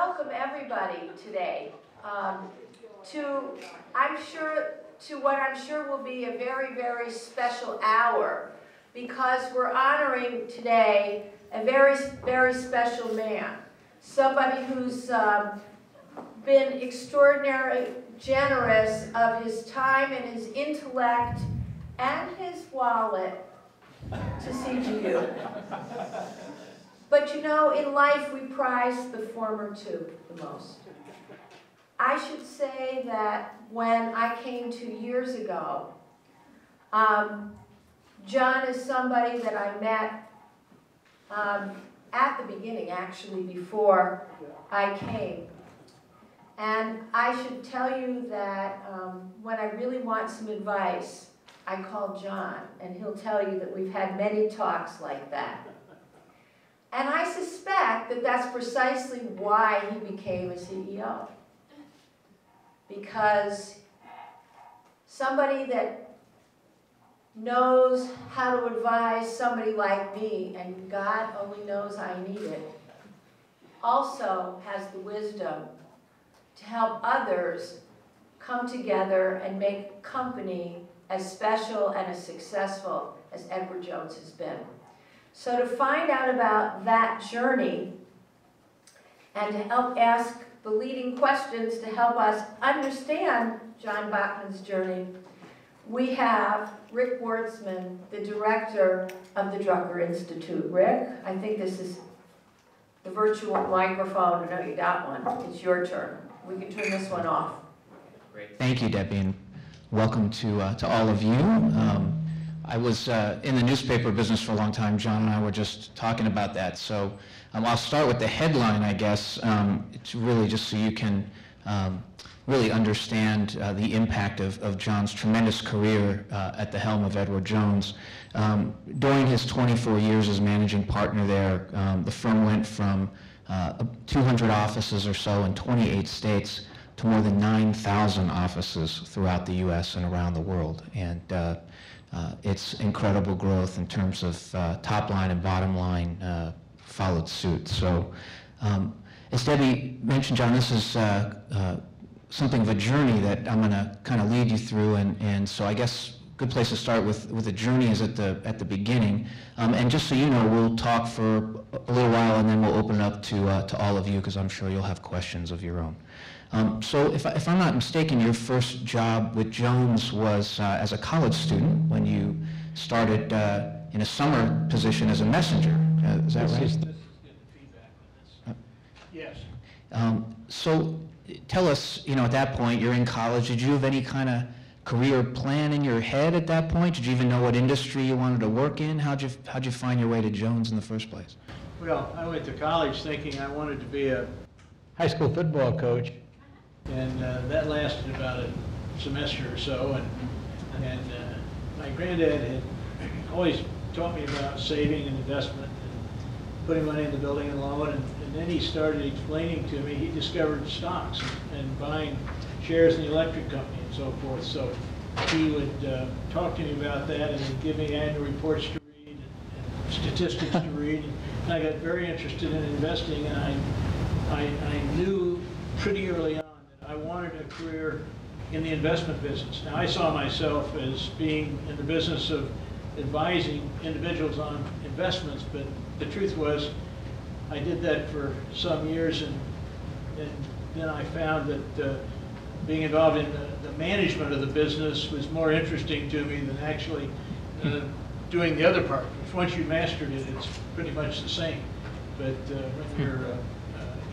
welcome everybody today to what I'm sure will be a very, very special hour, because we're honoring today a very, very special man, somebody who's been extraordinarily generous of his time and his intellect and his wallet to CGU. But you know, in life we prize the former two the most. I should say that when I came 2 years ago, John is somebody that I met at the beginning, actually, before I came. And I should tell you that when I really want some advice, I call John, and he'll tell you that we've had many talks like that. And I suspect that that's precisely why he became a CEO. Because somebody that knows how to advise somebody like me, and God only knows I need it, also has the wisdom to help others come together and make a company as special and as successful as Edward Jones has been. So to find out about that journey and to help ask the leading questions to help us understand John Bachmann's journey, we have Rick Wartzman, the director of the Drucker Institute. Rick, I think this is the virtual microphone. No, you got one. It's your turn. We can turn this one off. Great. Thank you, Debbie, and welcome to all of you. I was in the newspaper business for a long time. John and I were just talking about that. So I'll start with the headline, I guess. It's really just so you can really understand the impact of John's tremendous career at the helm of Edward Jones. During his 24 years as managing partner there, the firm went from 200 offices or so in 28 states to more than 9,000 offices throughout the U.S. and around the world. And it's incredible growth in terms of top line and bottom line followed suit. So as Debbie mentioned, John, this is something of a journey that I'm going to kind of lead you through, and so I guess a good place to start with the journey is at the beginning. And just so you know, we'll talk for a little while and then we'll open it up to all of you, because I'm sure you'll have questions of your own. So if I'm not mistaken, your first job with Jones was as a college student when you started in a summer position as a messenger. Is that right? Let's get the feedback on this. Yes. So tell us, at that point, you're in college. Did you have any kind of career plan in your head at that point? Did you even know what industry you wanted to work in? How'd you find your way to Jones in the first place? Well, I went to college thinking I wanted to be a high school football coach, and that lasted about a semester or so. And my granddad had always taught me about saving and investment and putting money in the building and loan. And then he started explaining to me, he discovered stocks and buying shares in the electric company and so forth. So he would talk to me about that and then give me annual reports to read and statistics to read. And I got very interested in investing, and I knew pretty early on that I wanted a career in the investment business. Now, I saw myself as being in the business of advising individuals on investments, but the truth was I did that for some years, and then I found that being involved in the management of the business was more interesting to me than actually doing the other part. Which once you mastered it, it's pretty much the same. But when you're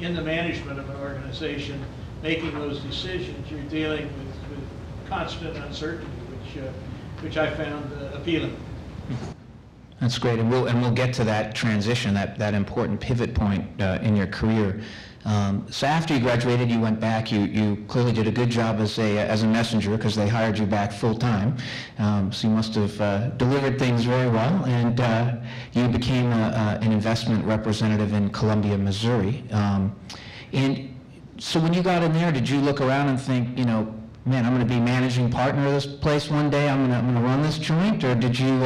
in the management of an organization, making those decisions, you're dealing with constant uncertainty, which I found appealing. That's great, and we'll get to that transition, that important pivot point in your career. So after you graduated, you went back. You clearly did a good job as a messenger, because they hired you back full time. So you must have delivered things very well, and you became an investment representative in Columbia, Missouri. And so when you got in there, did you look around and think, man, I'm going to be managing partner of this place one day. I'm going to run this joint, or did you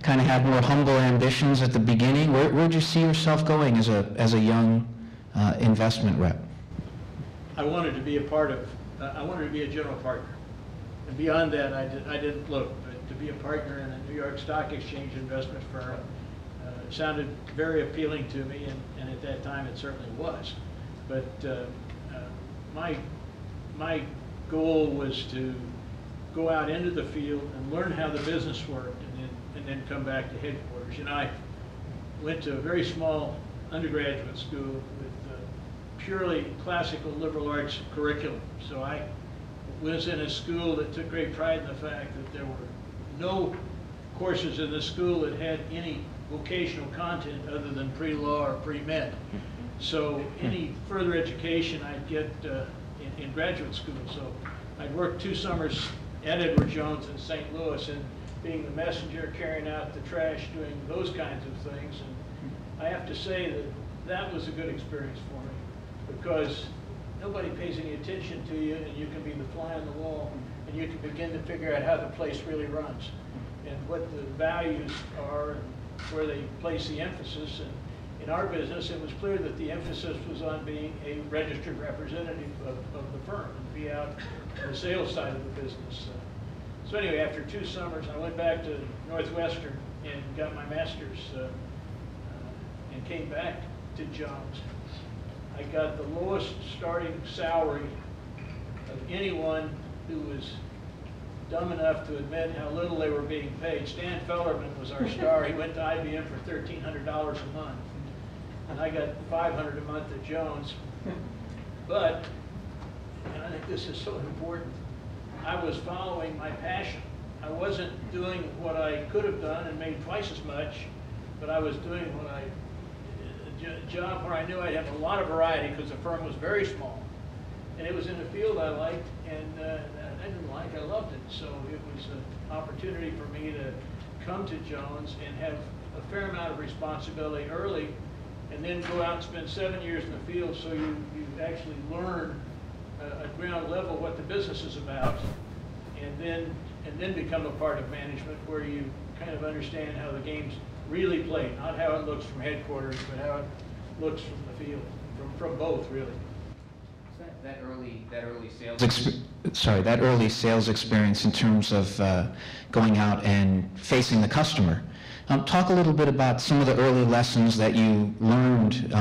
kind of have more humble ambitions at the beginning? Where'd you see yourself going as a young investment rep? I wanted to be a part of, I wanted to be a general partner. And beyond that, I didn't look. But to be a partner in a New York Stock Exchange investment firm sounded very appealing to me, and at that time it certainly was. But my goal was to go out into the field and learn how the business worked, and then come back to headquarters. You know, I went to a very small undergraduate school with purely classical liberal arts curriculum. So I was in a school that took great pride in the fact that there were no courses in the school that had any vocational content other than pre-law or pre-med. So any further education I'd get in graduate school. So I'd worked 2 summers at Edward Jones in St. Louis, and being the messenger, carrying out the trash, doing those kinds of things. And I have to say that that was a good experience for me, because nobody pays any attention to you, and you can be the fly on the wall, and you can begin to figure out how the place really runs and what the values are and where they place the emphasis. And in our business, it was clear that the emphasis was on being a registered representative of the firm and be out on the sales side of the business. So anyway, after 2 summers, I went back to Northwestern and got my master's and came back to Jones. I got the lowest starting salary of anyone who was dumb enough to admit how little they were being paid. Stan Fellerman was our star. He went to IBM for $1,300 a month. And I got $500 a month at Jones. But, and I think this is so important, I was following my passion. I wasn't doing what I could have done and made twice as much, but I was doing what a job where I knew I'd have a lot of variety, because the firm was very small. And it was in a field I liked, and I didn't like, I loved it. So it was an opportunity for me to come to Jones and have a fair amount of responsibility early, and then go out and spend 7 years in the field, so you actually learn at ground level what the business is about, and then become a part of management, where you kind of understand how the game's really played, not how it looks from headquarters, but how it looks from the field, from both, really. That early sales experience in terms of going out and facing the customer. Talk a little bit about some of the early lessons that you learned,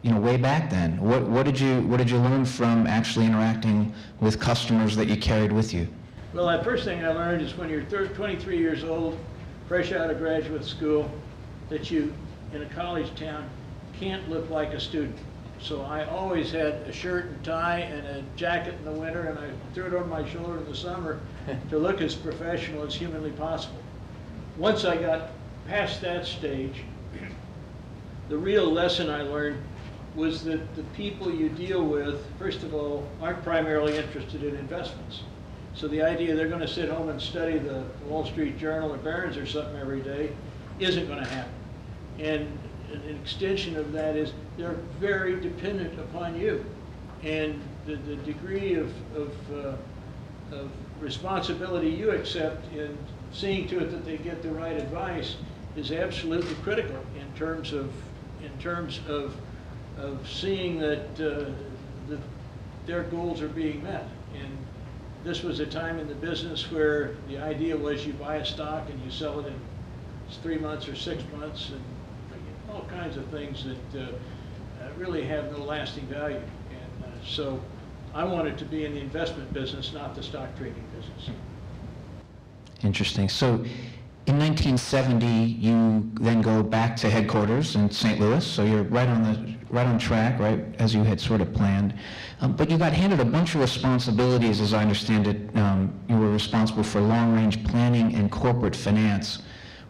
way back then. What did you learn from actually interacting with customers that you carried with you? Well, the first thing I learned is when you're 23 years old, fresh out of graduate school, that you, in a college town, can't look like a student. So I always had a shirt and tie and a jacket in the winter, and I threw it on my shoulder in the summer to look as professional as humanly possible. Once I got past that stage, the real lesson I learned was that the people you deal with, first of all, aren't primarily interested in investments. So the idea they're going to sit home and study the Wall Street Journal or Barron's or something every day isn't going to happen. And an extension of that is they're very dependent upon you. And the degree of responsibility you accept in seeing to it that they get the right advice is absolutely critical in terms of seeing that their goals are being met. And this was a time in the business where the idea was you buy a stock and you sell it in 3 months or 6 months, and all kinds of things that really have no lasting value. And so I wanted to be in the investment business, not the stock trading business. Interesting. So in 1970, you then go back to headquarters in St. Louis. So you're right on track, right, as you had sort of planned. But you got handed a bunch of responsibilities, as I understand it. You were responsible for long-range planning and corporate finance,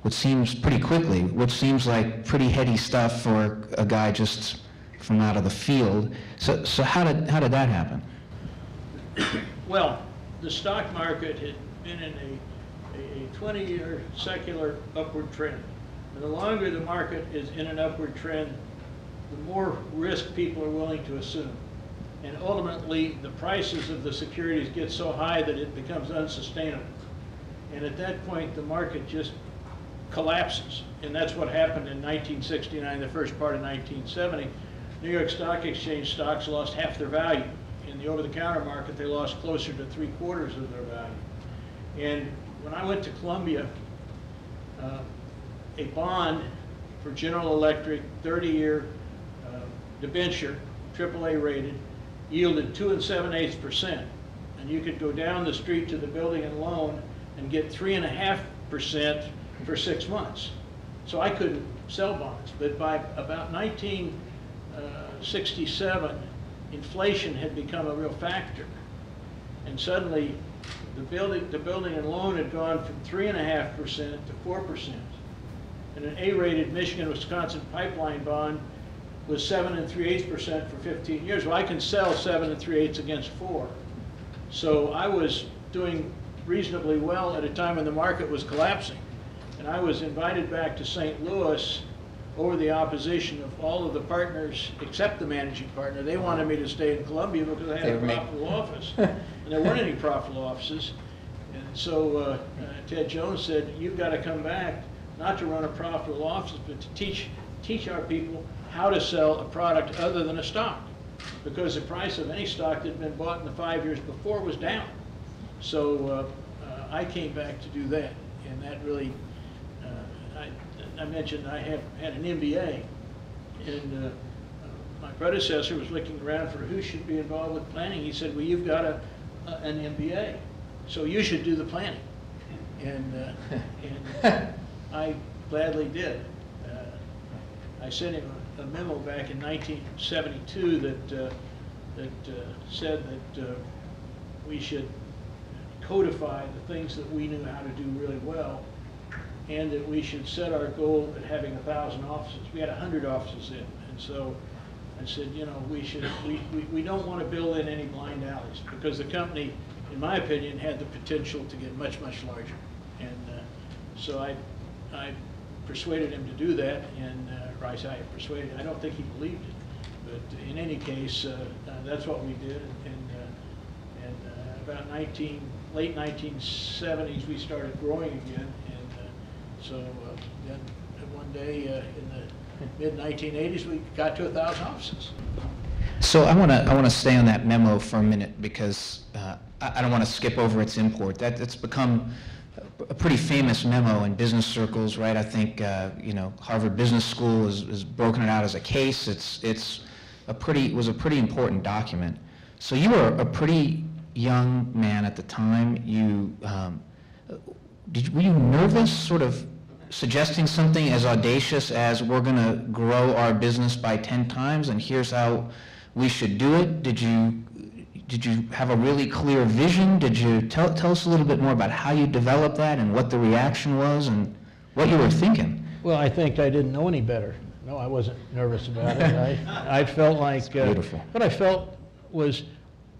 which seems pretty quickly, which seems like pretty heady stuff for a guy just from out of the field. So how did that happen? Well, the stock market had been in a 20-year secular upward trend. And the longer the market is in an upward trend, the more risk people are willing to assume. And ultimately, the prices of the securities get so high that it becomes unsustainable. And at that point, the market just collapses. And that's what happened in 1969, the first part of 1970, New York Stock Exchange stocks lost half their value. In the over-the-counter market, they lost closer to 3/4 of their value. And when I went to Columbia, a bond for General Electric, 30-year debenture, AAA rated, yielded 2 7/8%. And you could go down the street to the building and loan and get 3.5% for 6 months. So I couldn't sell bonds. But by about 1967, inflation had become a real factor. And suddenly, the building and loan had gone from 3.5% to 4%. And an A-rated Michigan-Wisconsin pipeline bond was 7 3/8% for 15 years. Well, I can sell 7 3/8 against 4. So I was doing reasonably well at a time when the market was collapsing. And I was invited back to St. Louis over the opposition of all of the partners except the managing partner. They wanted me to stay in Columbia because I had a profitable office. And there weren't any profitable offices. And so Ted Jones said, you've got to come back, not to run a profitable office, but to teach our people how to sell a product other than a stock. Because the price of any stock that had been bought in the 5 years before was down. So I came back to do that. And that really, I mentioned I had an MBA. And my predecessor was looking around for who should be involved with planning. He said, well, you've got an MBA, so you should do the planning. And I gladly did. I sent him a memo back in 1972 that said that we should codify the things that we knew how to do really well, and that we should set our goal at having 1,000 offices. We had 100 offices in, and so I said, you know, we don't want to build in any blind alleys, because the company, in my opinion, had the potential to get much, much larger. And so I persuaded him to do that, and I persuaded, I don't think he believed it, but in any case, that's what we did. And about late 1970s, we started growing again, and so then one day in the mid-1980s, we got to 1,000 offices. So I want to stay on that memo for a minute, because I don't want to skip over its import. It's become a pretty famous memo in business circles, right? I think you know, Harvard Business School has broken it out as a case. It was a pretty important document. So you were a pretty young man at the time. Were you nervous, sort of suggesting something as audacious as, we're going to grow our business by 10 times and here's how we should do it? Did you have a really clear vision? Did you tell us a little bit more about how you developed that and what the reaction was and what you were thinking? Well, I think I didn't know any better. No, I wasn't nervous about it. I felt like beautiful. What I felt was,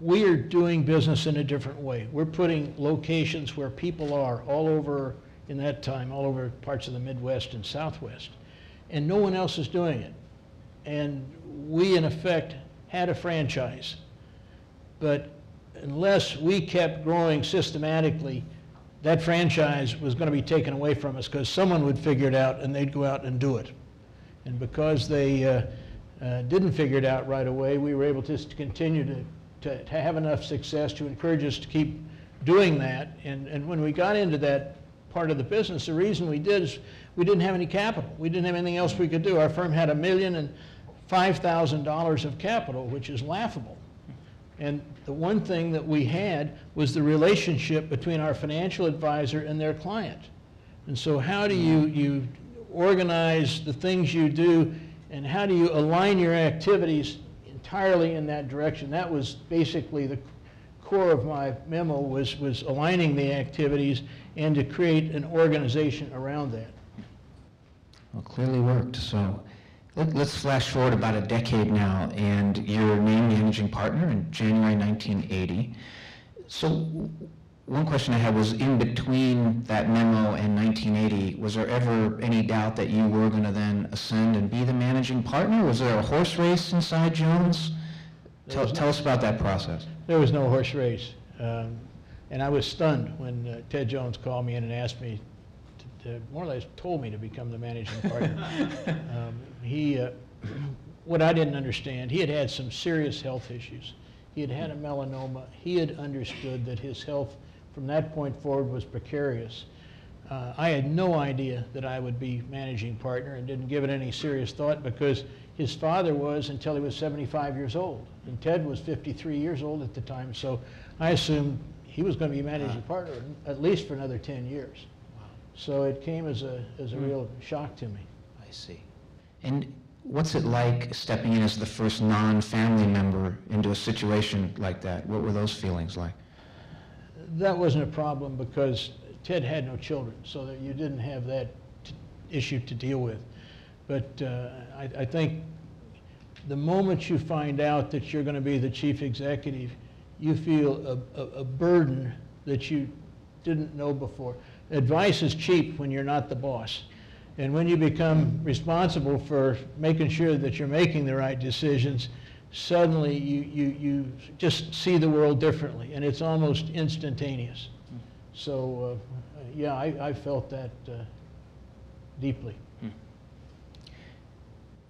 we are doing business in a different way. We're putting locations where people are all over, in that time, all over parts of the Midwest and Southwest. And no one else is doing it. And we, in effect, had a franchise. But unless we kept growing systematically, that franchise was going to be taken away from us, because someone would figure it out and they'd go out and do it. And because they didn't figure it out right away, we were able to continue to have enough success to encourage us to keep doing that. And when we got into that part of the business, the reason we did is we didn't have any capital. We didn't have anything else we could do. Our firm had $1,005,000 of capital, which is laughable. And the one thing that we had was the relationship between our financial advisor and their client. And so how do you organize the things you do, and how do you align your activities entirely in that direction? That was basically the core of my memo, was aligning the activities and to create an organization around that. Well, clearly worked. So let's flash forward about a decade now, and you're named managing partner in January 1980. So one question I had was, in between that memo and 1980, was there ever any doubt that you were going to then ascend and be the managing partner? Was there a horse race inside Jones? Tell us about that process. There was no horse race. And I was stunned when Ted Jones called me in and asked me to more or less told me to become the managing partner. what I didn't understand, he had had some serious health issues. He had had a melanoma. He had understood that his health from that point forward was precarious. I had no idea that I would be managing partner and didn't give it any serious thought because his father was until he was 75 years old. And Ted was 53 years old at the time, so I assumed he was going to be managing partner at least for another 10 years. Wow. So it came as a real shock to me. I see. And what's it like stepping in as the first non-family member into a situation like that? What were those feelings like? That wasn't a problem because Ted had no children, so that you didn't have that issue to deal with. But I think the moment you find out that you're going to be the chief executive, you feel a burden that you didn't know before. Advice is cheap when you're not the boss. And when you become responsible for making sure that you're making the right decisions, suddenly you just see the world differently, and it's almost instantaneous. So, yeah, I felt that deeply.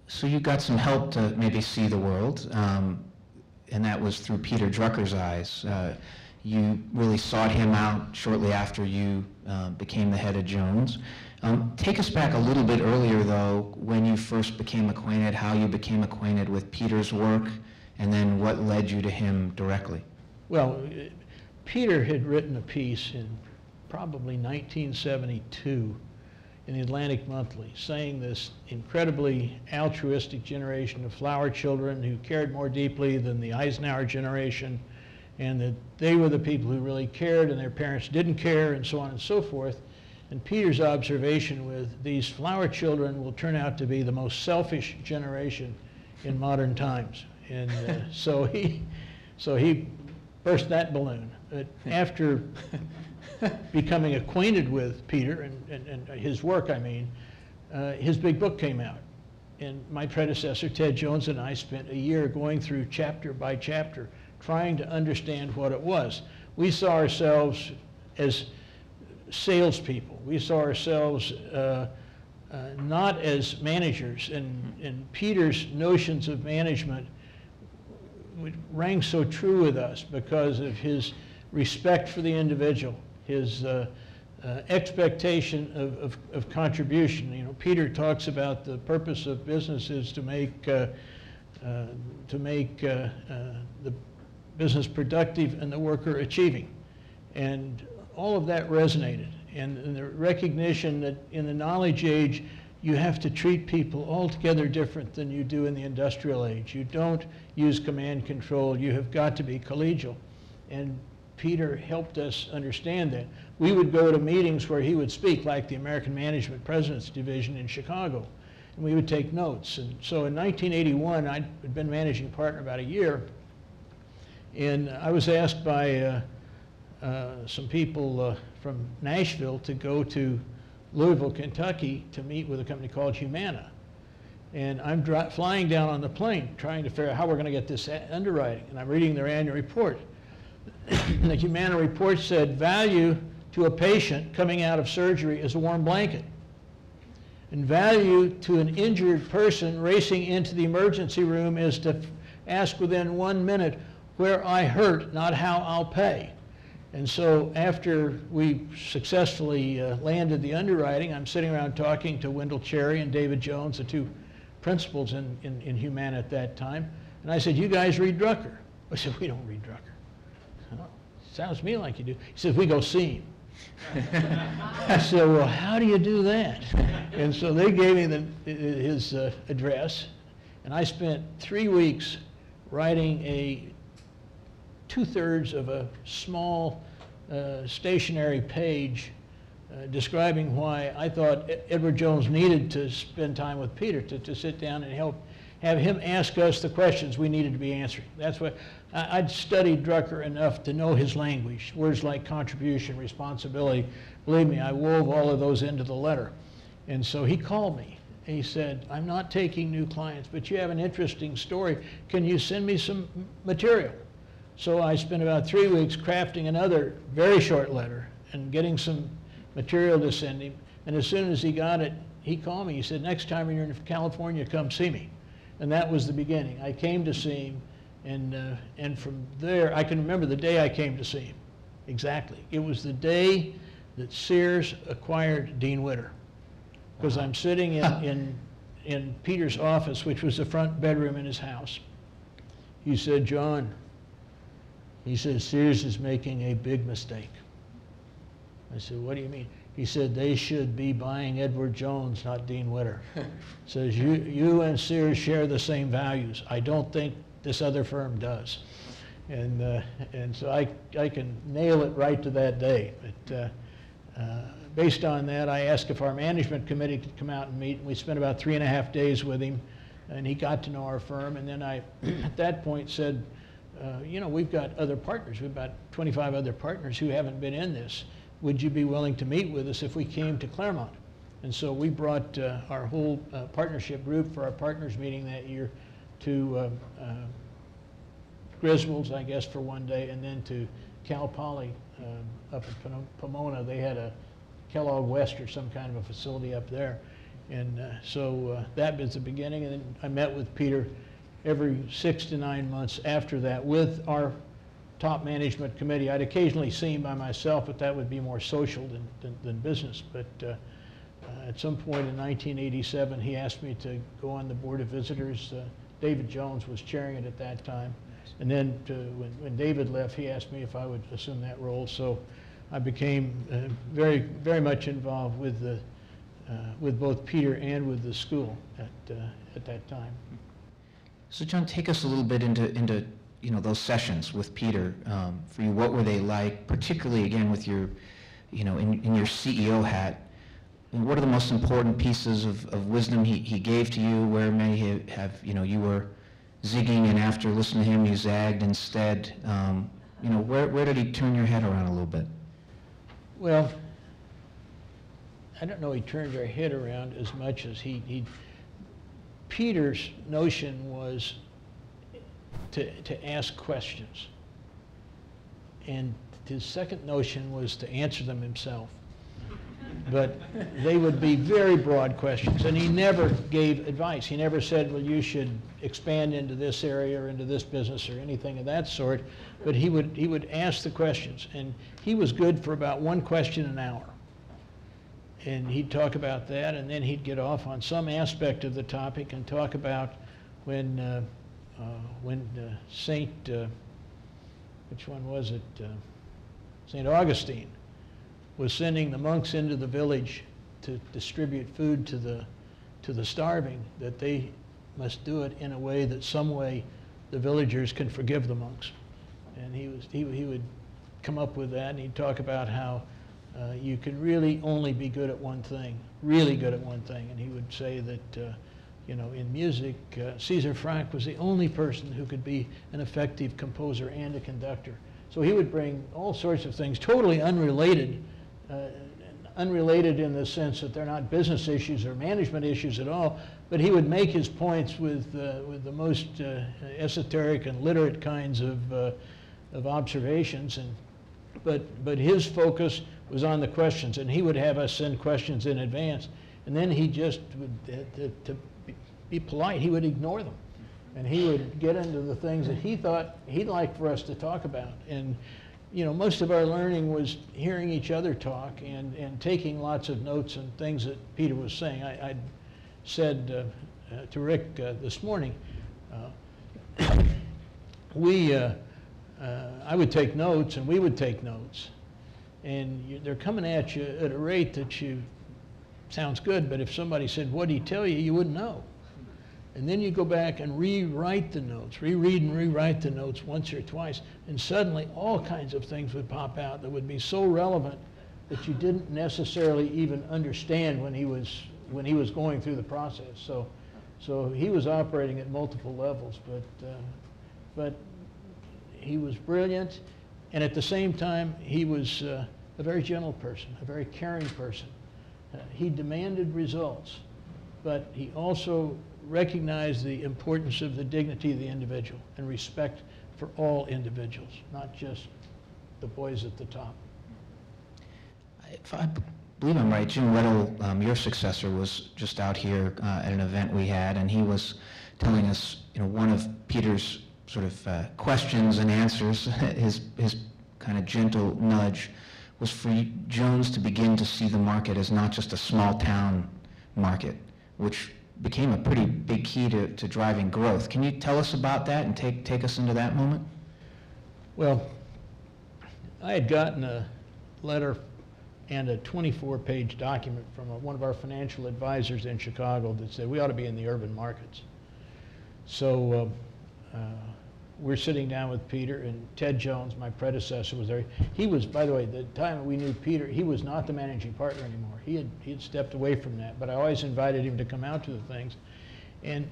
So you got some help to maybe see the world, and that was through Peter Drucker's eyes. You really sought him out shortly after you became the head of Jones. Take us back a little bit earlier, though, when you first became acquainted, how you became acquainted with Peter's work, and then what led you to him directly. Well, Peter had written a piece in probably 1972 in the Atlantic Monthly saying this incredibly altruistic generation of flower children who cared more deeply than the Eisenhower generation, and that they were the people who really cared and their parents didn't care, and so on and so forth. And Peter's observation with these flower children will turn out to be the most selfish generation in modern times. And so he burst that balloon. But after becoming acquainted with Peter and his work, I mean, his big book came out. And my predecessor, Ted Jones, and I spent a year going through chapter by chapter trying to understand what it was. We saw ourselves as salespeople. We saw ourselves not as managers, and Peter's notions of management rang so true with us because of his respect for the individual, his expectation of contribution. You know, Peter talks about the purpose of business is to make the business productive and the worker achieving, and all of that resonated. And the recognition that in the knowledge age, you have to treat people altogether different than you do in the industrial age. You don't use command control. You have got to be collegial. And Peter helped us understand that. We would go to meetings where he would speak, like the American Management President's Division in Chicago, and we would take notes. And so in 1981, I'd been managing partner about a year, and I was asked by some people from Nashville to go to Louisville, Kentucky to meet with a company called Humana. And I'm flying down on the plane trying to figure out how we're going to get this underwriting. And I'm reading their annual report. The Humana report said value to a patient coming out of surgery is a warm blanket. And value to an injured person racing into the emergency room is to ask within 1 minute where I hurt, not how I'll pay. And so after we successfully landed the underwriting, I'm sitting around talking to Wendell Cherry and David Jones, the two principals in Humana at that time. And I said, you guys read Drucker? I said, we don't read Drucker. Oh, sounds to me like you do. He said, we go see him. I said, well, how do you do that? And so they gave me his address, and I spent 3 weeks writing a 2/3 of a small stationary page describing why I thought Edward Jones needed to spend time with Peter, to sit down and have him ask us the questions we needed to be answering. That's what I'd studied Drucker enough to know his language, words like contribution, responsibility. Believe me, I wove all of those into the letter. And so he called me and he said, I'm not taking new clients, but you have an interesting story. Can you send me some material? So I spent about 3 weeks crafting another very short letter and getting some material to send him. And as soon as he got it, he called me. He said, next time you're in California, come see me. And that was the beginning. I came to see him, and from there, I can remember the day I came to see him, exactly. It was the day that Sears acquired Dean Witter, because I'm sitting in Peter's office, which was the front bedroom in his house. He said, "John," he said, "Sears is making a big mistake." I said, "What do you mean?" He said, "They should be buying Edward Jones, not Dean Witter." Says, you and Sears share the same values. I don't think this other firm does. And so I can nail it right to that day. But based on that, I asked if our management committee could come out and meet. And we spent about 3.5 days with him, and he got to know our firm. And then I, at that point, said, you know, we've got other partners. We've got 25 other partners who haven't been in this. Would you be willing to meet with us if we came to Claremont? And so we brought our whole partnership group for our partners meeting that year to Griswold's, I guess, for one day, and then to Cal Poly up in Pomona. They had a Kellogg West or some kind of a facility up there. And so that was the beginning. And then I met with Peter every 6 to 9 months after that with our top management committee. I'd occasionally see him by myself, but that would be more social than business. But at some point in 1987, he asked me to go on the Board of Visitors. David Jones was chairing it at that time. And then when David left, he asked me if I would assume that role. So I became very, very much involved with both Peter and with the school at that time. So John, take us a little bit into you know, those sessions with Peter. For you, what were they like, particularly again with your, you know, in your CEO hat? And what are the most important pieces of wisdom he gave to you? Where may he have, you know, you were zigging, and after listening to him, you zagged instead. You know, where did he turn your head around a little bit? Well, I don't know he turned our head around as much as Peter's notion was to ask questions. And his second notion was to answer them himself. But they would be very broad questions, and he never gave advice. He never said, well, you should expand into this area or into this business or anything of that sort. But he would ask the questions, and he was good for about one question an hour. And he'd talk about that, and then he'd get off on some aspect of the topic and talk about when which one was it? St. Augustine was sending the monks into the village to distribute food to the starving, that they must do it in a way that some way the villagers can forgive the monks. And he would come up with that, and he'd talk about how you can really only be good at one thing, really good at one thing. And he would say that you know, in music, Caesar Franck was the only person who could be an effective composer and a conductor. So he would bring all sorts of things, totally unrelated, unrelated in the sense that they're not business issues or management issues at all, but he would make his points with the most esoteric and literate kinds of observations. But his focus was on the questions, and he would have us send questions in advance, and then he just would, to be polite, he would ignore them. And he would get into the things that he thought he'd like for us to talk about. And you know, most of our learning was hearing each other talk and taking lots of notes and things that Peter was saying. I said to Rick this morning, I would take notes and we would take notes. And they're coming at you at a rate that sounds good, but if somebody said, what did he tell you, you wouldn't know. And then you go back and rewrite the notes, reread and rewrite the notes once or twice, and suddenly all kinds of things would pop out that would be so relevant that you didn't necessarily even understand when he was going through the process. So he was operating at multiple levels, but he was brilliant, and at the same time he was a very gentle person, a very caring person. He demanded results, but he also recognized the importance of the dignity of the individual and respect for all individuals, not just the boys at the top. If I believe I'm right, Jim Weddle, your successor, was just out here at an event we had, and he was telling us, one of Peter's sort of questions and answers, his kind of gentle nudge, was for Jones to begin to see the market as not just a small town market, which became a pretty big key to driving growth. Can you tell us about that and take us into that moment? Well, I had gotten a letter and a 24-page document from one of our financial advisors in Chicago that said we ought to be in the urban markets. So we're sitting down with Peter, and Ted Jones, my predecessor, was there. He was, by the way, the time we knew Peter, he was not the managing partner anymore. He had stepped away from that, but I always invited him to come out to the things. And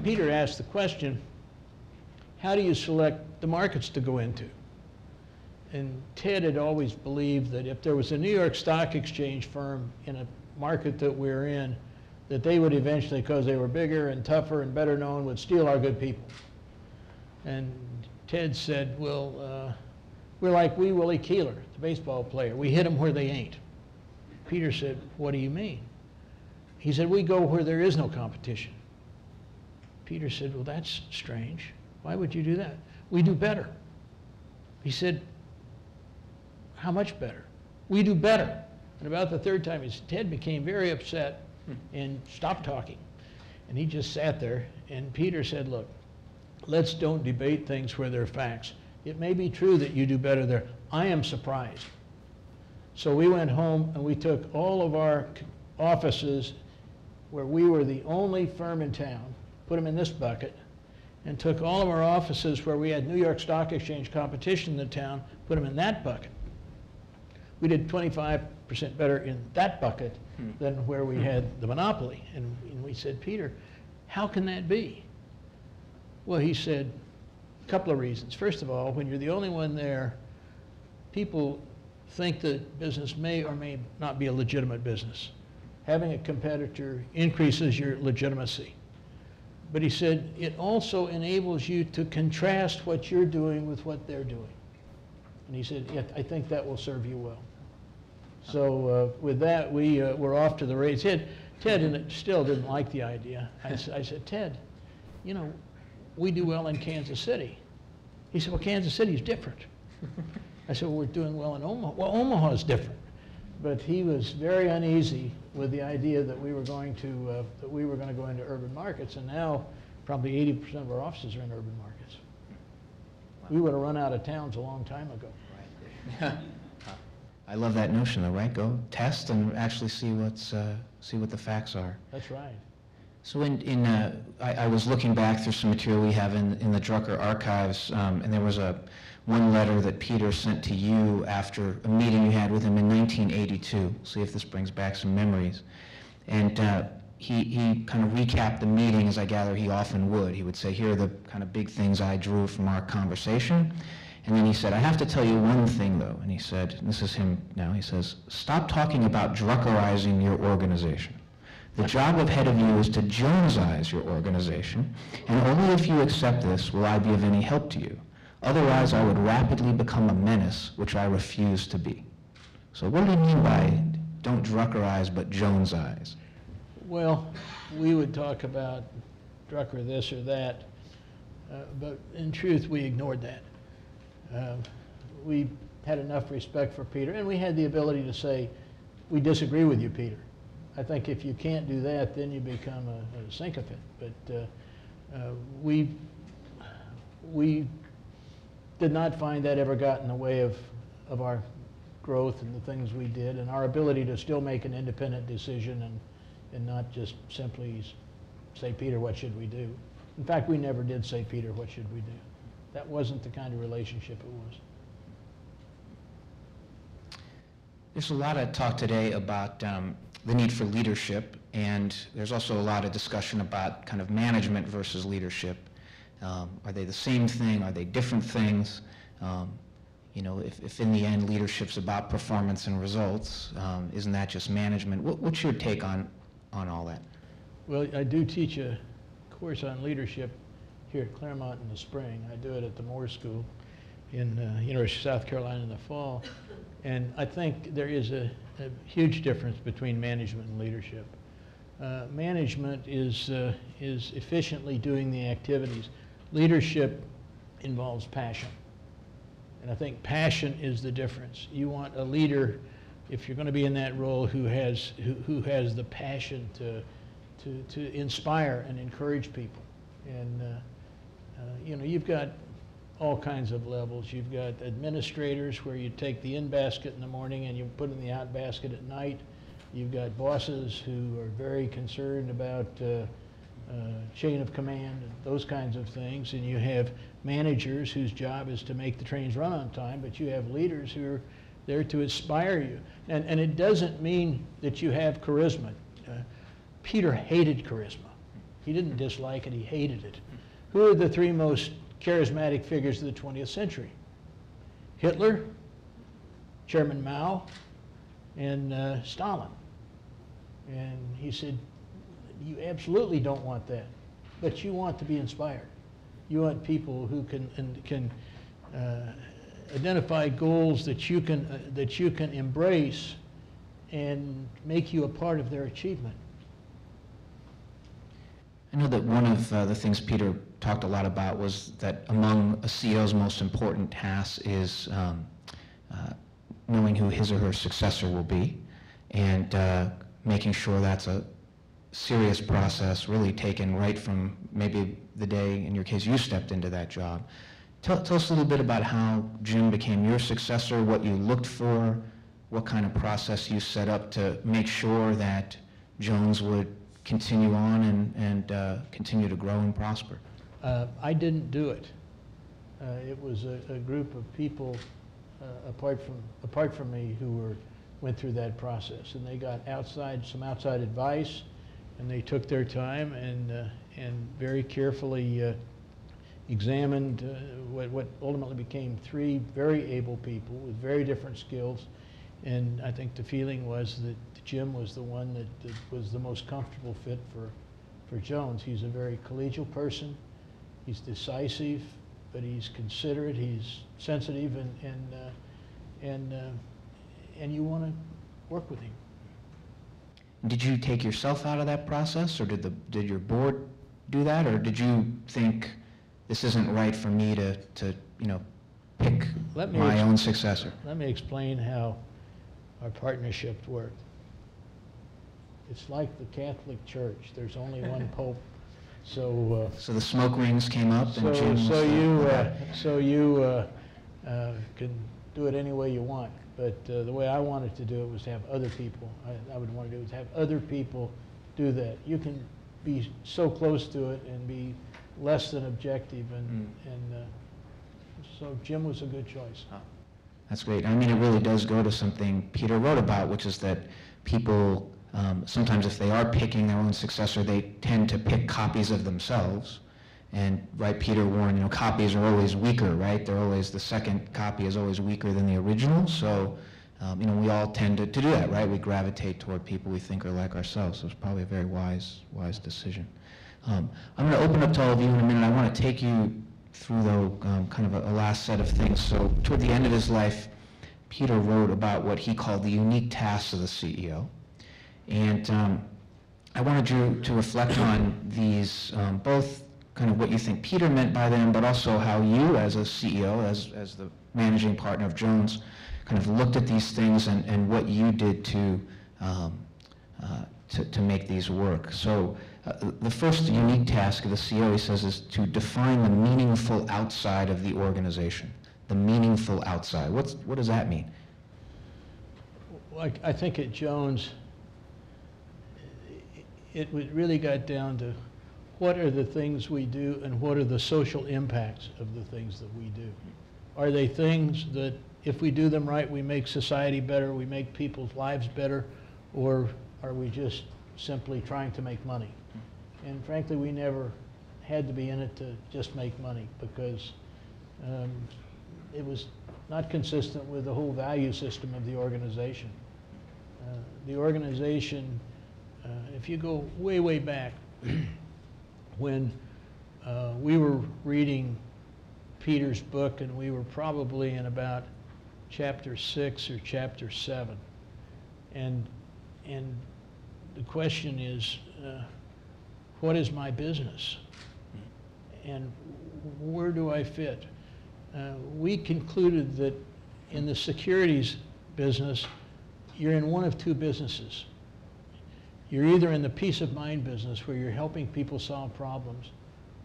Peter asked the question, how do you select the markets to go into? And Ted had always believed that if there was a New York Stock Exchange firm in a market that we're in, that they would eventually, because they were bigger and tougher and better known, would steal our good people. And Ted said, well, we're like Wee Willie Keeler, the baseball player. We hit them where they ain't. Peter said, what do you mean? He said, we go where there is no competition. Peter said, well, that's strange. Why would you do that? We do better. He said, how much better? We do better. And about the third time, Ted became very upset and stopped talking. And he just sat there, and Peter said, look, let's don't debate things where they're facts. It may be true that you do better there. I am surprised. So we went home and we took all of our offices where we were the only firm in town, put them in this bucket, and took all of our offices where we had New York Stock Exchange competition in the town, put them in that bucket. We did 25% better in that bucket than where we had the monopoly. And we said, Peter, how can that be? Well, he said, a couple of reasons. First of all, when you're the only one there, people think that business may or may not be a legitimate business. Having a competitor increases your legitimacy. But he said, it also enables you to contrast what you're doing with what they're doing. And he said, yeah, I think that will serve you well. So with that, we were off to the races. Ted still didn't like the idea. I said, Ted, we do well in Kansas City. He said, well, Kansas City is different. I said, well, we're doing well in Omaha. Well, Omaha is different. But he was very uneasy with the idea that we were going to go into urban markets, and now probably 80% of our offices are in urban markets. We would have run out of towns a long time ago. Right. I love that notion, though, right? Go test and actually see what the facts are. That's right. So I was looking back through some material we have in the Drucker archives, and there was one letter that Peter sent to you after a meeting you had with him in 1982. See if this brings back some memories. And he kind of recapped the meeting, as I gather he often would. He would say, here are the kind of big things I drew from our conversation. And then he said, I have to tell you one thing, though. And he said, and this is him now, he says, stop talking about Druckerizing your organization. The job ahead of you is to Jonesize your organization, and only if you accept this will I be of any help to you. Otherwise, I would rapidly become a menace, which I refuse to be. So what do you mean by don't Druckerize, but Jonesize? Well, we would talk about Drucker this or that, but in truth, we ignored that. We had enough respect for Peter, and we had the ability to say, we disagree with you, Peter. I think if you can't do that, then you become a sycophant. But we did not find that ever got in the way of our growth and the things we did, and our ability to still make an independent decision and not just simply say, Peter, what should we do? In fact, we never did say, Peter, what should we do? That wasn't the kind of relationship it was. There's a lot of talk today about the need for leadership, and there's also a lot of discussion about kind of management versus leadership. Are they the same thing? Are they different things? If in the end leadership's about performance and results, isn't that just management? What's your take on all that? Well, I do teach a course on leadership here at Claremont in the spring. I do it at the Moore School in University of South Carolina in the fall. And I think there is a huge difference between management and leadership. management is efficiently doing the activities. Leadership involves passion. And I think passion is the difference. You want a leader, if you're going to be in that role, who has the passion to inspire and encourage people. And you know, you've got all kinds of levels. You've got administrators where you take the in basket in the morning and you put in the out basket at night. You've got bosses who are very concerned about chain of command and those kinds of things. And you have managers whose job is to make the trains run on time, but you have leaders who are there to inspire you. And it doesn't mean that you have charisma. Peter hated charisma. He didn't dislike it, he hated it. Who are the three most charismatic figures of the 20th century? Hitler, Chairman Mao, and Stalin. And he said, you absolutely don't want that, but you want to be inspired. You want people who can identify goals that you can embrace and make you a part of their achievement. I know that one of the things Peter talked a lot about was that among a CEO's most important tasks is knowing who his or her successor will be, and making sure that's a serious process, really taken right from maybe the day, in your case, you stepped into that job. Tell us a little bit about how Jim became your successor, what you looked for, what kind of process you set up to make sure that Jones would continue on and continue to grow and prosper. I didn't do it. It was a group of people apart from me who went through that process, and they got some outside advice, and they took their time and very carefully examined what ultimately became three very able people with very different skills. And I think the feeling was that Jim was the one that was the most comfortable fit for Jones. He's a very collegial person. He's decisive, but he's considerate. He's sensitive, and you want to work with him. Did you take yourself out of that process, or did your board do that, or did you think this isn't right for me to pick my own successor? Let me explain how our partnership worked. It's like the Catholic Church. There's only one pope. So the smoke rings came up, and Jim was you can do it any way you want. But the way I wanted to do it was to have other people. I would want to do is have other people do that. You can be so close to it and be less than objective, and so Jim was a good choice. Oh, that's great. I mean, it really does go to something Peter wrote about, which is that people, sometimes if they are picking their own successor, they tend to pick copies of themselves. And right, Peter warned, copies are always weaker, right? They're always, the second copy is always weaker than the original. So, we all tend to do that, right? We gravitate toward people we think are like ourselves. So it's probably a very wise decision. I'm going to open up to all of you in a minute. I want to take you through, though, kind of a last set of things. So toward the end of his life, Peter wrote about what he called the unique tasks of the CEO. And I wanted you to reflect on these, both kind of what you think Peter meant by them, but also how you as a CEO, as the managing partner of Jones, kind of looked at these things and what you did to make these work. So the first unique task of the CEO, he says, is to define the meaningful outside of the organization. The meaningful outside. What does that mean? Well, I think at Jones, it really got down to what are the things we do and what are the social impacts of the things that we do. Are they things that if we do them right, we make society better, we make people's lives better, or are we just simply trying to make money? And frankly, we never had to be in it to just make money, because it was not consistent with the whole value system of the organization. The organization, if you go way, way back, when we were reading Peter's book, and we were probably in about chapter 6 or chapter 7, and the question is, what is my business? And where do I fit? We concluded that in the securities business, you're in one of two businesses. You're either in the peace of mind business where you're helping people solve problems,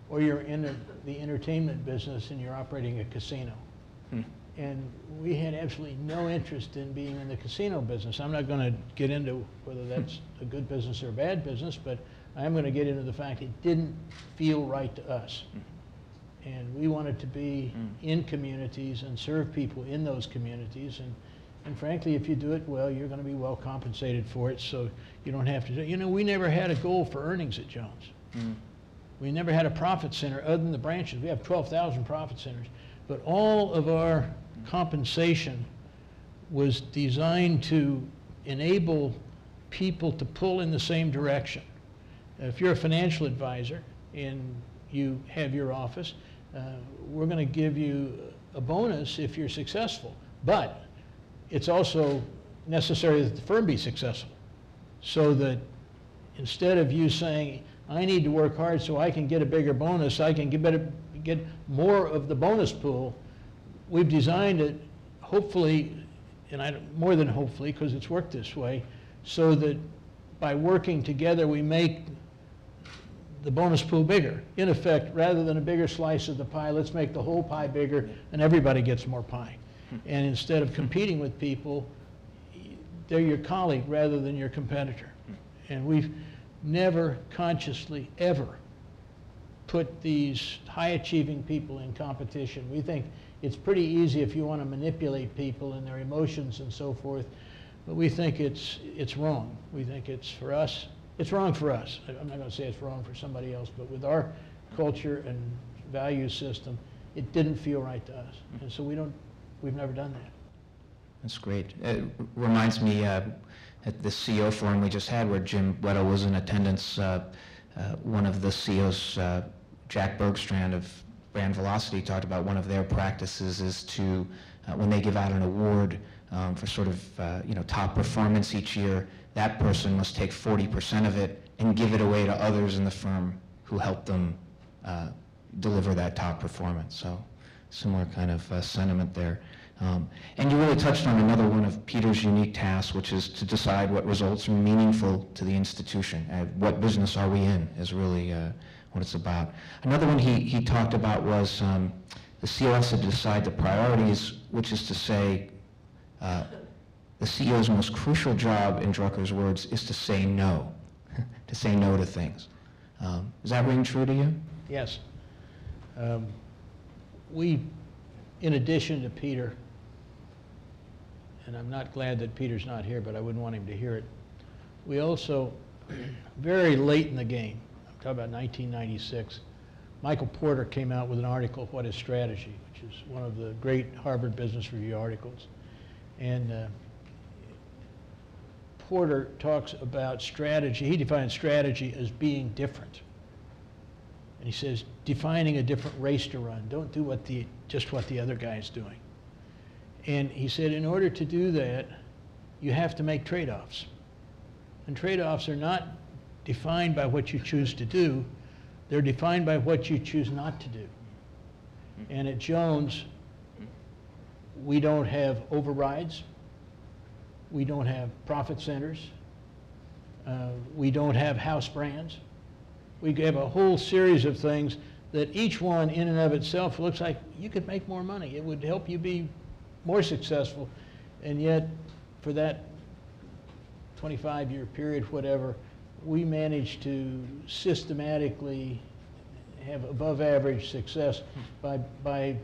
or you're in the entertainment business and you're operating a casino. And we had absolutely no interest in being in the casino business. I'm not going to get into whether that's a good business or a bad business, but I am going to get into the fact it didn't feel right to us. And we wanted to be in communities and serve people in those communities. And frankly, if you do it well, you're going to be well compensated for it, so you don't have to do it. You know, we never had a goal for earnings at Jones. We never had a profit center other than the branches. We have 12,000 profit centers. But all of our compensation was designed to enable people to pull in the same direction. If you're a financial advisor and you have your office, we're going to give you a bonus if you're successful. But it's also necessary that the firm be successful, so that instead of you saying, I need to work hard so I can get a bigger bonus, I can get more of the bonus pool, we've designed it, hopefully, and more than hopefully, because it's worked this way, so that by working together we make the bonus pool bigger. In effect, rather than a bigger slice of the pie, let's make the whole pie bigger and everybody gets more pie. And instead of competing with people, they're your colleague rather than your competitor. And we've never consciously ever put these high-achieving people in competition. We think it's pretty easy if you want to manipulate people and their emotions and so forth, but we think it's wrong. We think it's for us. It's wrong for us. I'm not going to say it's wrong for somebody else, but with our culture and value system, it didn't feel right to us. And so we've never done that. That's great. It reminds me at the CEO forum we just had where Jim Weddle was in attendance, one of the CEOs, Jack Bergstrand of Brand Velocity, talked about one of their practices is to, when they give out an award for sort of top performance each year, that person must take 40% of it and give it away to others in the firm who helped them deliver that top performance. So similar kind of sentiment there. And you really touched on another one of Peter's unique tasks, which is to decide what results are meaningful to the institution. What business are we in is really what it's about. Another one he talked about was the CEO has to decide the priorities, which is to say the CEO's most crucial job, in Drucker's words, is to say no, to say no to things. Does that ring true to you? Yes. We, in addition to Peter, and I'm not glad that Peter's not here, but I wouldn't want him to hear it, we also, very late in the game, I'm talking about 1996, Michael Porter came out with an article, What is Strategy?, which is one of the great Harvard Business Review articles. And Porter talks about strategy. He defines strategy as being different. And he says, defining a different race to run. Don't do just what the other guy's doing. And he said, in order to do that, you have to make trade-offs. And trade-offs are not defined by what you choose to do. They're defined by what you choose not to do. And at Jones, we don't have overrides. We don't have profit centers. We don't have house brands. We have a whole series of things that each one in and of itself looks like you could make more money. It would help you be more successful. And yet, for that 25-year period, whatever, we managed to systematically have above average success by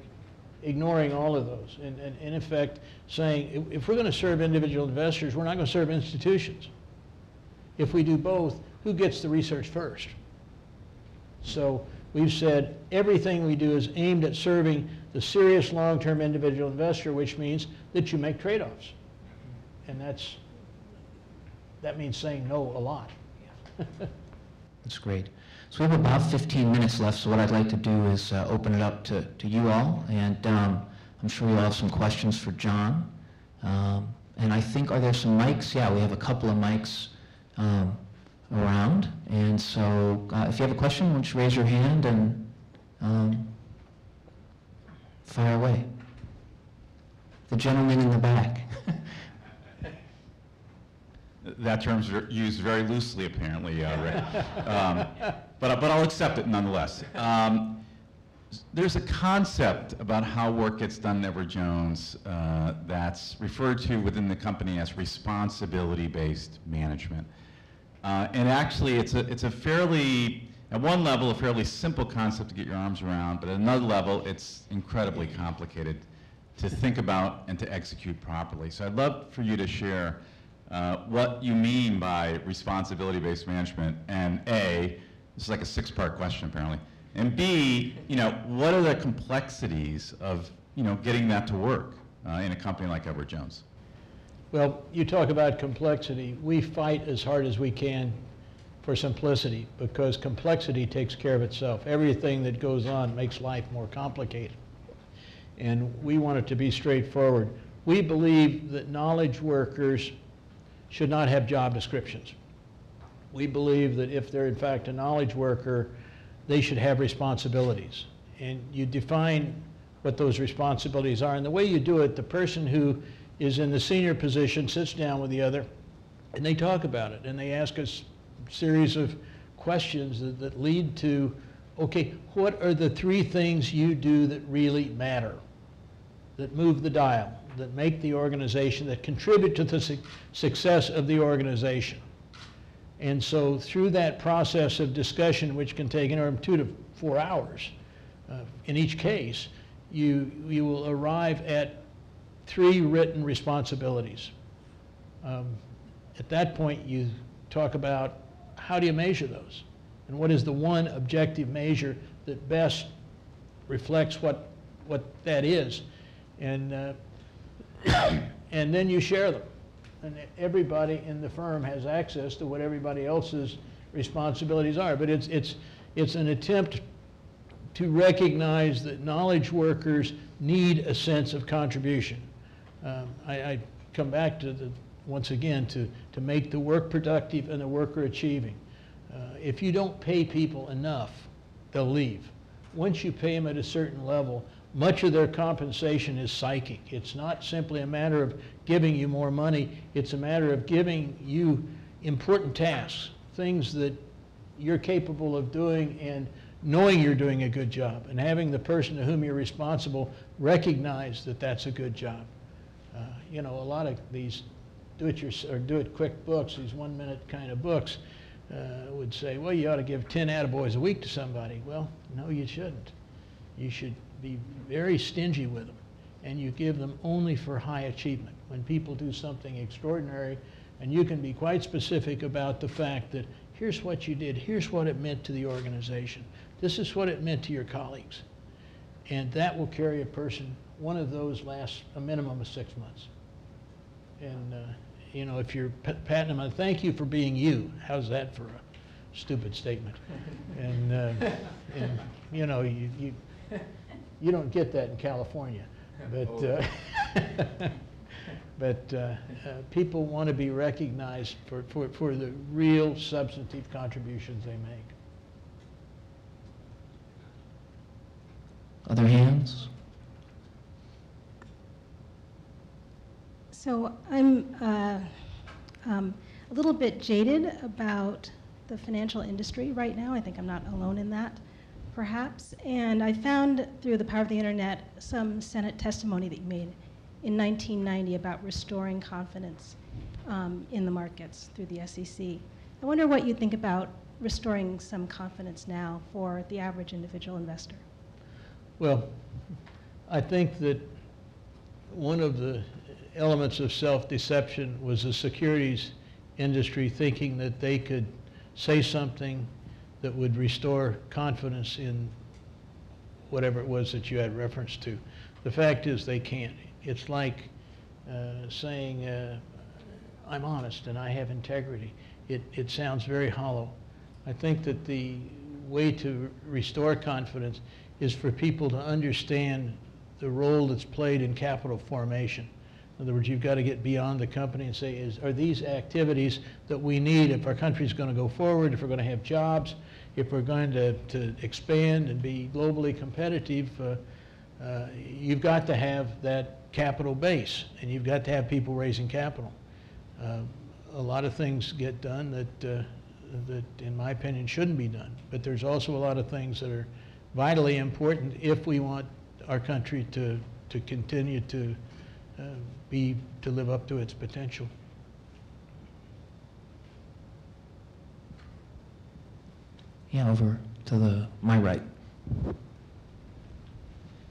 ignoring all of those. And in effect saying, if we're going to serve individual investors, we're not going to serve institutions. If we do both, who gets the research first? So we've said everything we do is aimed at serving the serious long-term individual investor, which means that you make trade-offs. And that means saying no a lot. That's great. So we have about 15 minutes left, so what I'd like to do is open it up to you all, and I'm sure you'll have some questions for John. And I think, are there some mics? Yeah, we have a couple of mics. around. And so if you have a question, why don't you raise your hand and fire away. The gentleman in the back. That term's used very loosely, apparently, Rick. But I'll accept it nonetheless. There's a concept about how work gets done at Edward Jones that's referred to within the company as responsibility-based management. And actually, it's a fairly, at one level, a fairly simple concept to get your arms around, but at another level, it's incredibly complicated to think about and to execute properly. So I'd love for you to share what you mean by responsibility-based management, and A, this is like a 6-part question apparently, and B, what are the complexities of, getting that to work in a company like Edward Jones? Well, you talk about complexity. We fight as hard as we can for simplicity, because complexity takes care of itself. Everything that goes on makes life more complicated. And we want it to be straightforward. We believe that knowledge workers should not have job descriptions. We believe that if they're in fact a knowledge worker, they should have responsibilities. And you define what those responsibilities are. And the way you do it, the person who is in the senior position sits down with the other, and they talk about it, and they ask us a series of questions that lead to, okay, what are the 3 things you do that really matter, that move the dial, that make the organization, that contribute to the success of the organization? And so through that process of discussion, which can take anywhere from 2 to 4 hours, in each case, you will arrive at 3 written responsibilities. At that point, you talk about how do you measure those? And what is the one objective measure that best reflects what that is? And then you share them. And everybody in the firm has access to what everybody else's responsibilities are. But it's an attempt to recognize that knowledge workers need a sense of contribution. I come back to once again to make the work productive and the worker achieving. If you don't pay people enough, they'll leave. Once you pay them at a certain level, much of their compensation is psychic. It's not simply a matter of giving you more money, it's a matter of giving you important tasks, things that you're capable of doing, and knowing you're doing a good job, and having the person to whom you're responsible recognize that that's a good job. A lot of these do-it-quick books, these 1-minute kind of books, would say, well, you ought to give 10 attaboys a week to somebody. Well, no, you shouldn't. You should be very stingy with them, and you give them only for high achievement. When people do something extraordinary, and you can be quite specific about the fact that here's what you did, here's what it meant to the organization, this is what it meant to your colleagues. And that will carry a person. One of those lasts a minimum of 6 months. And if you're patting them on, thank you for being you. How's that for a stupid statement? And you don't get that in California, but people want to be recognized for the real substantive contributions they make. Other hands? So I'm a little bit jaded about the financial industry right now. I think I'm not alone in that, perhaps. And I found through the power of the internet some Senate testimony that you made in 1990 about restoring confidence in the markets through the SEC. I wonder what you think about restoring some confidence now for the average individual investor. Well, I think that one of the elements of self-deception was the securities industry thinking that they could say something that would restore confidence in whatever it was that you had reference to. The fact is they can't. It's like saying, I'm honest and I have integrity. It sounds very hollow. I think that the way to restore confidence is for people to understand the role that's played in capital formation. In other words, you've got to get beyond the company and say, are these activities that we need if our country's going to go forward, if we're going to have jobs, if we're going to expand and be globally competitive, you've got to have that capital base, and you've got to have people raising capital. A lot of things get done that, in my opinion, shouldn't be done. But there's also a lot of things that are vitally important if we want our country to continue to live up to its potential. Yeah, over to my right.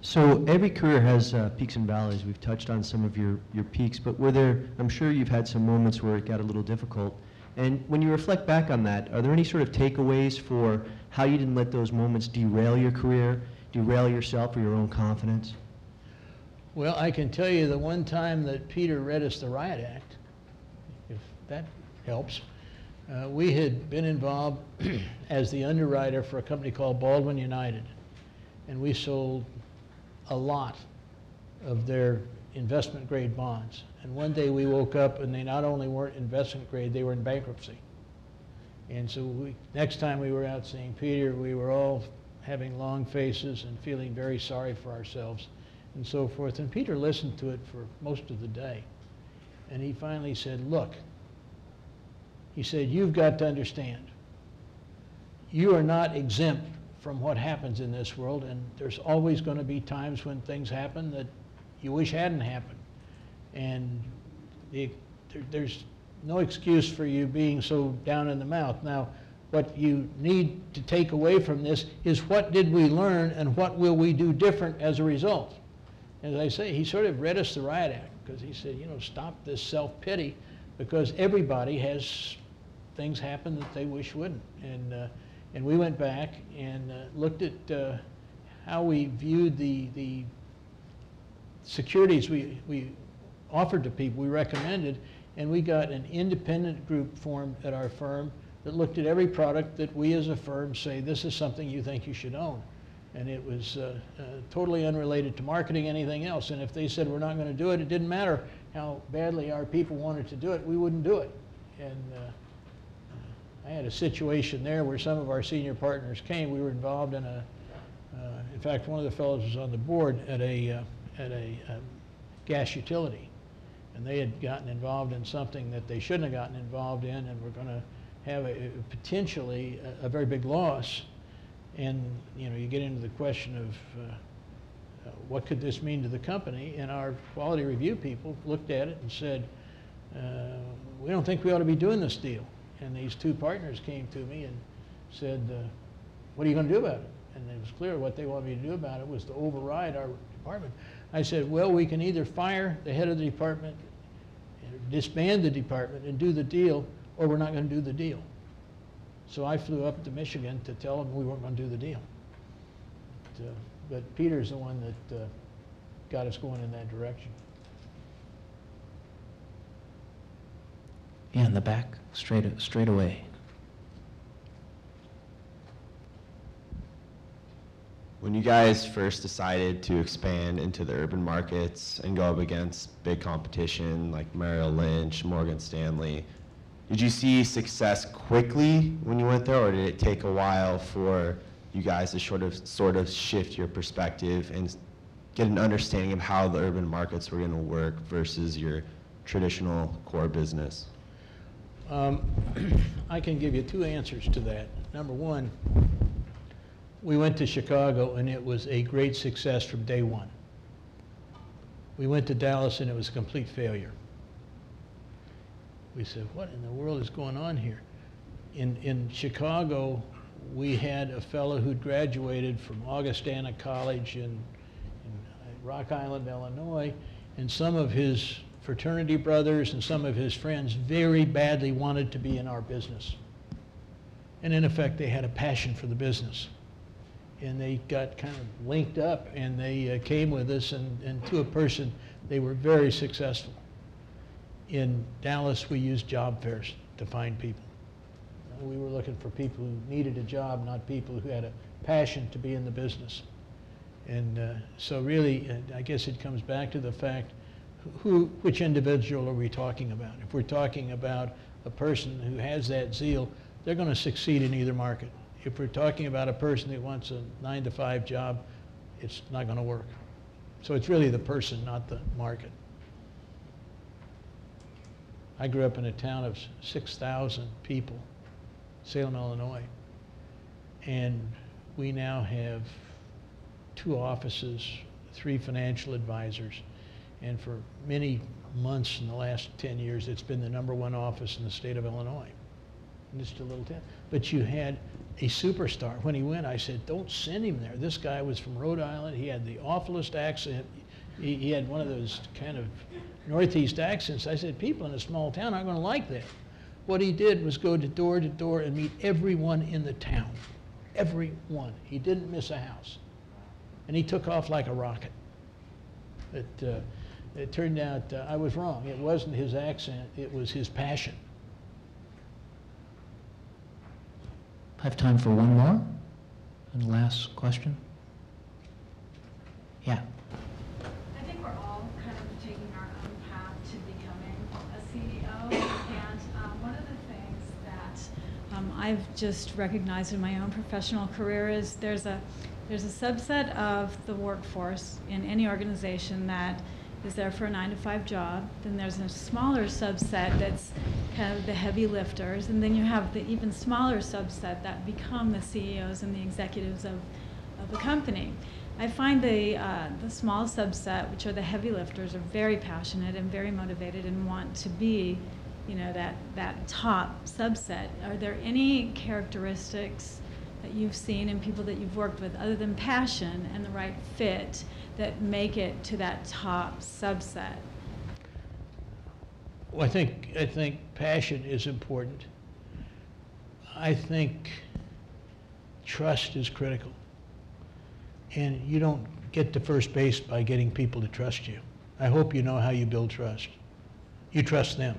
So every career has peaks and valleys. We've touched on some of your peaks, but I'm sure you've had some moments where it got a little difficult. And when you reflect back on that, are there any sort of takeaways for how you didn't let those moments derail your career, derail yourself or your own confidence? Well, I can tell you the one time that Peter read us the Riot Act, if that helps. We had been involved as the underwriter for a company called Baldwin United, and we sold a lot of their investment grade bonds. And one day we woke up and they not only weren't investment grade, they were in bankruptcy. And so next time we were out seeing Peter, we were all having long faces and feeling very sorry for ourselves and so forth. And Peter listened to it for most of the day. And he finally said, look, he said, you've got to understand, you are not exempt from what happens in this world, and there's always going to be times when things happen that you wish hadn't happened. And there's no excuse for you being so down in the mouth. Now, what you need to take away from this is what did we learn and what will we do different as a result? As I say, he sort of read us the Riot Act because he said, stop this self-pity because everybody has things happen that they wish wouldn't. And we went back and looked at how we viewed the securities we offered to people, we recommended, and we got an independent group formed at our firm that looked at every product that we as a firm say, this is something you think you should own. And it was totally unrelated to marketing, anything else. And if they said we're not going to do it, it didn't matter how badly our people wanted to do it, we wouldn't do it. And I had a situation there where some of our senior partners came. We were involved in in fact, one of the fellows was on the board at a gas utility. And they had gotten involved in something that they shouldn't have gotten involved in, and were going to have potentially a very big loss. And you get into the question of what could this mean to the company? And our quality review people looked at it and said, we don't think we ought to be doing this deal. And these two partners came to me and said, what are you going to do about it? And it was clear what they wanted me to do about it was to override our department. I said, well, we can either fire the head of the department, disband the department and do the deal, or we're not going to do the deal. So I flew up to Michigan to tell them we weren't going to do the deal. But Peter's the one that got us going in that direction. Yeah, in the back, straight away. When you guys first decided to expand into the urban markets and go up against big competition like Merrill Lynch, Morgan Stanley, did you see success quickly when you went there, or did it take a while for you guys to sort of shift your perspective and get an understanding of how the urban markets were going to work versus your traditional core business? I can give you two answers to that. Number one, we went to Chicago and it was a great success from day one. We went to Dallas and it was a complete failure. We said, what in the world is going on here? In Chicago, we had a fellow who'd graduated from Augustana College in Rock Island, Illinois, and some of his fraternity brothers and some of his friends very badly wanted to be in our business. And in effect, they had a passion for the business. And they got kind of linked up and they came with us, and to a person, they were very successful. In Dallas, we used job fairs to find people. We were looking for people who needed a job, not people who had a passion to be in the business. And so really, I guess it comes back to the fact which individual are we talking about? If we're talking about a person who has that zeal, they're going to succeed in either market. If we're talking about a person that wants a 9-to-5 job, it's not going to work. So it's really the person, not the market. I grew up in a town of 6,000 people, Salem, Illinois, and we now have 2 offices, 3 financial advisors, and for many months in the last 10 years, it's been the #1 office in the state of Illinois. And it's a little town. But you had a superstar. When he went, I said, don't send him there. This guy was from Rhode Island. He had the awfulest accent. He had one of those kind of Northeast accents. I said, people in a small town aren't going to like that. What he did was go to door and meet everyone in the town. Everyone. He didn't miss a house. And he took off like a rocket. But it turned out I was wrong. It wasn't his accent. It was his passion. I have time for one more. And last question. Yeah. I think we're all kind of taking our own path to becoming a CEO. And one of the things that I've just recognized in my own professional career is there's a subset of the workforce in any organization that is there for a 9-to-5 job. Then there's a smaller subset that's kind of the heavy lifters, and then you have the even smaller subset that become the CEOs and the executives of the company. I find the small subset, which are the heavy lifters, are very passionate and very motivated and want to be, that top subset. Are there any characteristics that you've seen in people that you've worked with, other than passion and the right fit, that make it to that top subset? Well, I think passion is important. I think trust is critical. And you don't get to first base by getting people to trust you. I hope you know how you build trust. You trust them.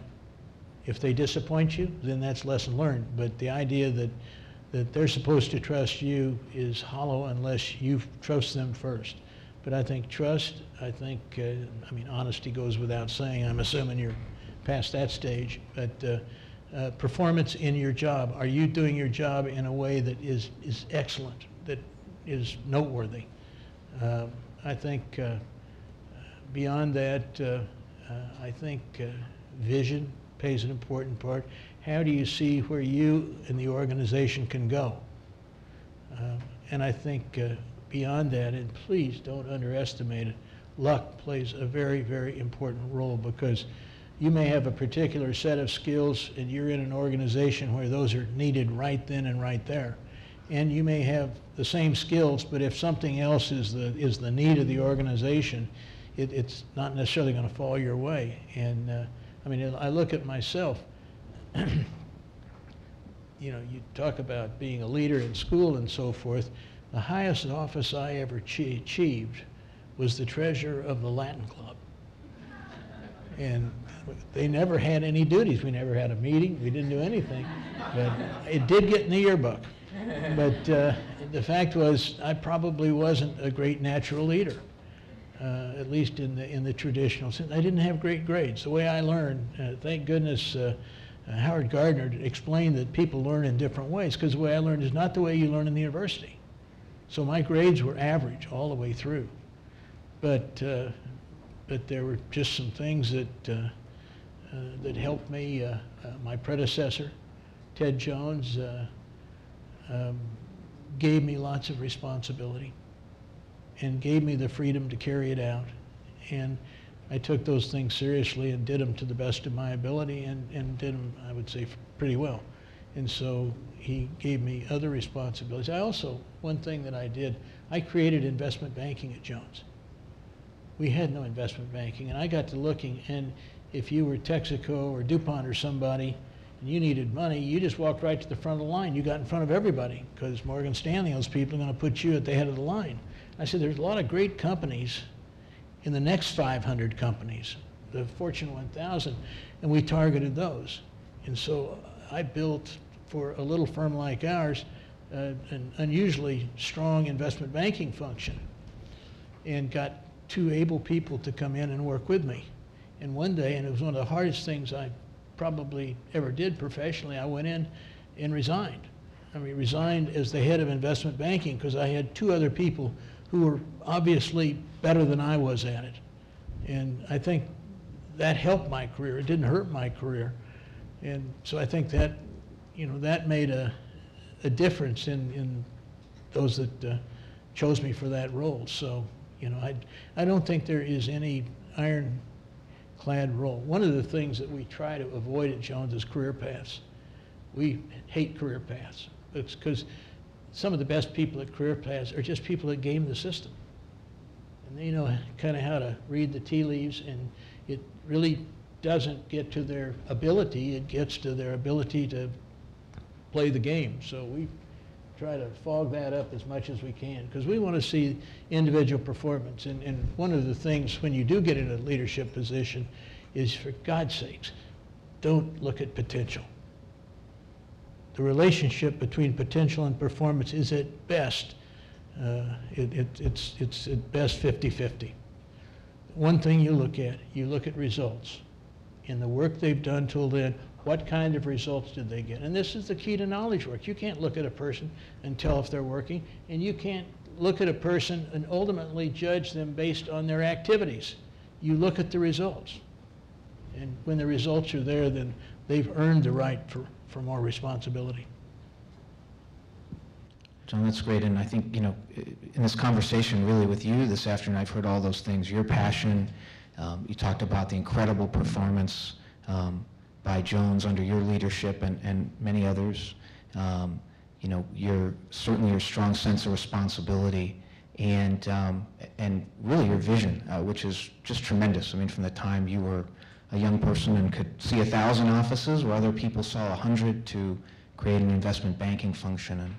If they disappoint you, then that's lesson learned. But the idea that they're supposed to trust you is hollow unless you trust them first. But I think trust, honesty goes without saying. I'm assuming you're past that stage. But performance in your job. Are you doing your job in a way that is excellent, that is noteworthy? I think beyond that, I think vision plays an important part. How do you see where you and the organization can go? And I think beyond that, and please don't underestimate it, luck plays a very, very important role, because you may have a particular set of skills and you're in an organization where those are needed right then and right there. And you may have the same skills, but if something else is the need of the organization, it's not necessarily going to fall your way. And I look at myself. You talk about being a leader in school and so forth. The highest office I ever achieved was the treasurer of the Latin Club. And they never had any duties. We never had a meeting. We didn't do anything. But it did get in the yearbook. But the fact was, I probably wasn't a great natural leader, at least in the traditional sense. I didn't have great grades. The way I learned, thank goodness, Howard Gardner explained that people learn in different ways, because the way I learned is not the way you learn in the university. So my grades were average all the way through. But there were just some things that helped me. My predecessor, Ted Jones, gave me lots of responsibility and gave me the freedom to carry it out. And I took those things seriously and did them to the best of my ability, and did them, I would say, pretty well. And so he gave me other responsibilities. One thing that I did, I created investment banking at Jones. We had no investment banking, and I got to looking, and if you were Texaco or DuPont or somebody, and you needed money, you just walked right to the front of the line. You got in front of everybody, because Morgan Stanley, those people, are going to put you at the head of the line. I said, there's a lot of great companies in the next 500 companies, the Fortune 1000, and we targeted those. And so I built, for a little firm like ours, an unusually strong investment banking function, and got 2 able people to come in and work with me. And one day, and it was one of the hardest things I probably ever did professionally, I went in and resigned. I mean, resigned as the head of investment banking because I had two other people who were obviously better than I was at it. And I think that helped my career. It didn't hurt my career. And so I think that, you know, that made a difference in those that chose me for that role. So, you know, I don't think there is any ironclad role. One of the things that we try to avoid at Jones is career paths. We hate career paths. It's because some of the best people at career paths are just people that game the system. And they know kind of how to read the tea leaves, and it really doesn't get to their ability, it gets to their ability to play the game. So we try to fog that up as much as we can because we want to see individual performance. And one of the things when you do get in a leadership position is, for God's sakes, don't look at potential. The relationship between potential and performance is at best, it's at best 50-50. One thing you look at results. In the work they've done till then, what kind of results did they get? And this is the key to knowledge work. You can't look at a person and tell if they're working, and you can't look at a person and ultimately judge them based on their activities. You look at the results. And when the results are there, then they've earned the right for more responsibility. John, that's great. And I think, you know, in this conversation really with you this afternoon, I've heard all those things. Your passion, you talked about the incredible performance by Jones under your leadership and many others. You know, certainly your strong sense of responsibility and really your vision, which is just tremendous. I mean, from the time you were a young person and could see 1,000 offices where other people saw 100 to create an investment banking function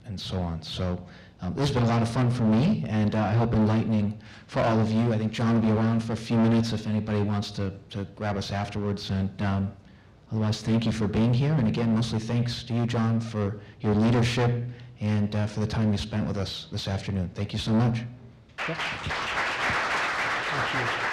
and so on. So this has been a lot of fun for me, and I hope enlightening for all of you. I think John will be around for a few minutes if anybody wants to grab us afterwards. And otherwise, thank you for being here. And again, mostly thanks to you, John, for your leadership and for the time you spent with us this afternoon. Thank you so much. Thank you.